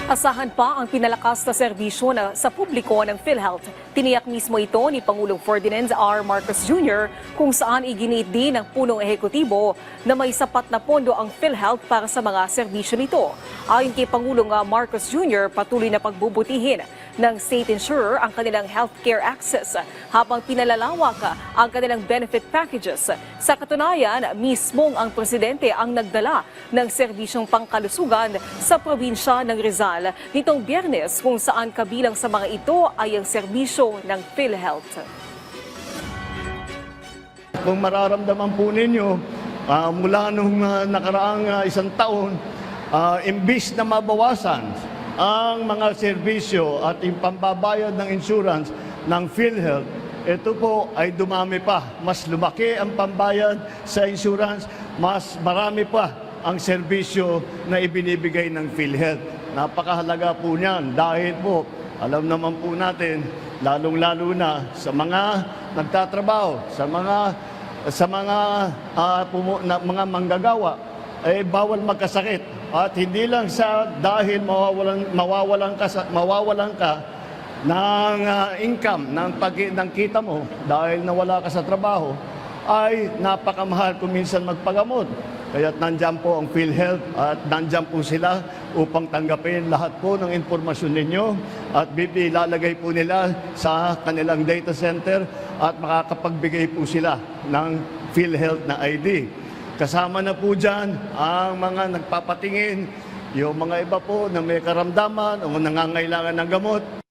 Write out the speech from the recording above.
Asahan pa ang pinalakas na serbisyo sa publiko ng PhilHealth. Tiniyak mismo ito ni Pangulong Ferdinand R. Marcos Jr. kung saan iginiit din ng punong ehekutibo na may sapat na pondo ang PhilHealth para sa mga serbisyo nito. Ayon kay Pangulong Marcos Jr., patuloy na pagbubutihin ng state insurer ang kanilang healthcare access habang pinalalawak ang kanilang benefit packages. Sa katunayan, mismong ang presidente ang nagdala ng serbisyong pangkalusugan sa probinsya ng Rizal nitong Biyernes kung saan kabilang sa mga ito ay ang serbisyo ng PhilHealth. Kung mararamdaman po ninyo, mula nung nakaraang isang taon, imbis na mabawasan ang mga serbisyo at yung pambabayad ng insurance ng PhilHealth, ito po ay dumami pa. Mas lumaki ang pambayad sa insurance, mas marami pa ang serbisyo na ibinibigay ng PhilHealth. Napakahalaga po niyan dahil po, alam naman po natin, lalong-lalo na sa mga nagtatrabaho, sa mga manggagawa, bawal magkasakit. At hindi lang sa dahil mawawalan ka ng income, ng kita mo dahil nawala ka sa trabaho, ay napakamahal kung minsan magpagamot. Kaya nandyan po ang PhilHealth at nandyan po sila upang tanggapin lahat po ng impormasyon ninyo at ilalagay po nila sa kanilang data center at makakapagbigay po sila ng PhilHealth na ID. Kasama na po dyan ang mga nagpapatingin, yung mga iba po na may karamdaman o nangangailangan ng gamot.